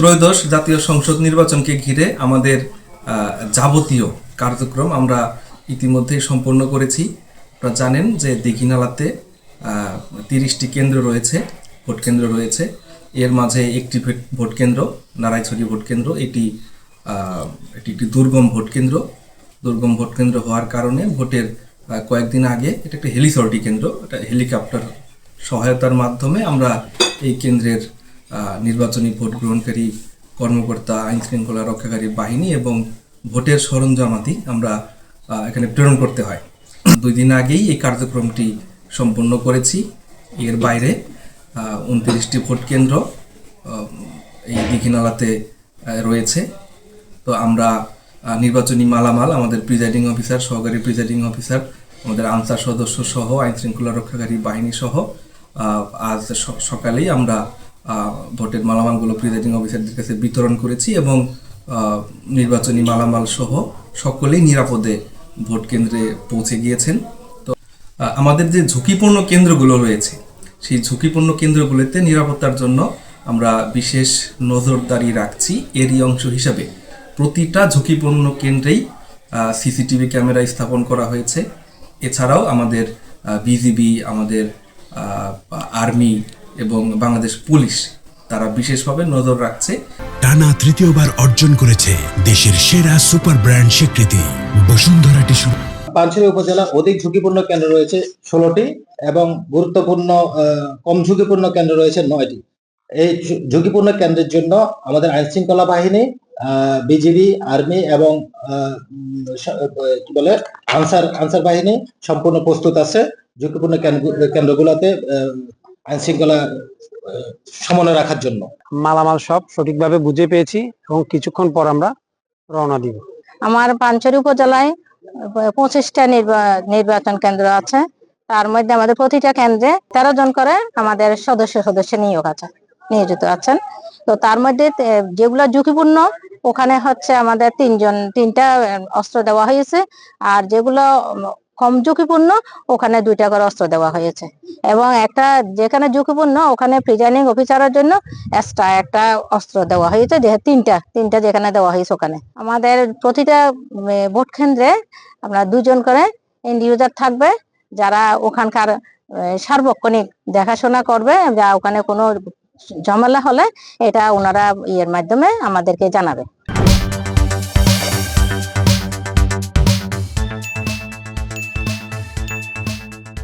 ত্রয়োদশ জাতীয় সংসদ নির্বাচনকে ঘিরে আমাদের যাবতীয় কার্যক্রম আমরা ইতিমধ্যেই সম্পন্ন করেছি। আপনারা জানেন যে দীঘিনালাতে 30টি কেন্দ্র রয়েছে, ভোট কেন্দ্র রয়েছে। এর মাঝে একটি ভোট কেন্দ্র নারায়ণছড়ি ভোট কেন্দ্র, এটি একটি দুর্গম ভোট কেন্দ্র। দুর্গম ভোট কেন্দ্র হওয়ার কারণে ভোটের কয়েকদিন আগে এটা একটা হেলিসর্টি কেন্দ্র, এটা হেলিকপ্টার সহায়তার মাধ্যমে আমরা এই কেন্দ্রের নির্বাচনী ভোট গ্রহণকারী কর্মকর্তা, আইন শৃঙ্খলা রক্ষাকারী বাহিনী এবং ভোটের সরঞ্জামাদি আমরা এখানে প্রেরণ করতে হয়। 2 দিন আগেই এই কার্যক্রমটি সম্পন্ন করেছি। এর বাইরে 29টি ভোট কেন্দ্র এই দীঘিনালাতে রয়েছে। তো আমরা নির্বাচনী মালামাল আমাদের প্রিজাইডিং অফিসার, সহকারী প্রিজাইডিং অফিসার, আমাদের আনসার সদস্য সহ আইন শৃঙ্খলা রক্ষাকারী বাহিনী সহ আজ সকালেই আমরা ভোটের মালামালগুলো প্রিজাইডিং অফিসারদের কাছে বিতরণ করেছি এবং নির্বাচনী মালামাল সহ সকলেই নিরাপদে ভোট কেন্দ্রে পৌঁছে গিয়েছেন। তো আমাদের যে ঝুঁকিপূর্ণ কেন্দ্রগুলো রয়েছে সেই ঝুঁকিপূর্ণ কেন্দ্রগুলোতে নিরাপত্তার জন্য আমরা বিশেষ নজরদারি রাখছি। এরই অংশ হিসাবে প্রতিটা ঝুঁকিপূর্ণ কেন্দ্রেই সিসিটিভি ক্যামেরা স্থাপন করা হয়েছে। এছাড়াও আমাদের বিজিবি, আমাদের আর্মি এবং বাংলাদেশ পুলিশ তারা বিশেষভাবে নজর রাখছে। টানা তৃতীয়বার অর্জন করেছে দেশের সেরা সুপার ব্র্যান্ড স্বীকৃতি বসুন্ধরা টিস্যু। পানছড়ি উপজেলা অধিক ঝুঁকিপূর্ণ কেন্দ্র রয়েছে 16টি এবং গুরুত্বপূর্ণ কম ঝুঁকিপূর্ণ কেন্দ্র রয়েছে 9টি। এই ঝুঁকিপূর্ণ কেন্দ্রের জন্য আমাদের আইন শৃঙ্খলা বাহিনী, বিজিবি, আর্মি এবং কি বলে আনসার বাহিনী সম্পূর্ণ প্রস্তুত আছে ঝুঁকিপূর্ণ কেন্দ্রগুলোতে আইন শৃঙ্খলা সমন্বয় রাখার জন্য। মালামাল সব সঠিকভাবে বুঝে পেয়েছি এবং কিছুক্ষণ পর আমরা রওনা দিব। আমার পানছড়ি উপজেলায় 25টা নির্বাচন কেন্দ্র আছে। তার মধ্যে আমাদের প্রতিটা কেন্দ্রে 13 জন করে আমাদের সদস্য নিয়োজিত আছেন। তো তার মধ্যে যেগুলো ঝুঁকিপূর্ণ ওখানে হচ্ছে আমাদের 3টা অস্ত্র দেওয়া হয়েছে, আর যেগুলো কম ঝুঁকিপূর্ণ ওখানে 2টা করে অস্ত্র দেওয়া হয়েছে এবং একটা যেখানে ঝুঁকিপূর্ণ ওখানে প্রিজাইডিং অফিসারের জন্য এক্সট্রা একটা অস্ত্র দেওয়া হয়েছে, যে তিনটা যেখানে দেওয়া হয়েছে ওখানে। আমাদের প্রতিটা ভোট কেন্দ্রে আমরা 2 জন করে ইন্ডিভিজুয়াল থাকবে, যারা ওখানকার সার্বক্ষণিক দেখাশোনা করবে, যা ওখানে কোনো ঝামেলা হলে এটা ওনারা মাধ্যমে আমাদেরকে জানাবে।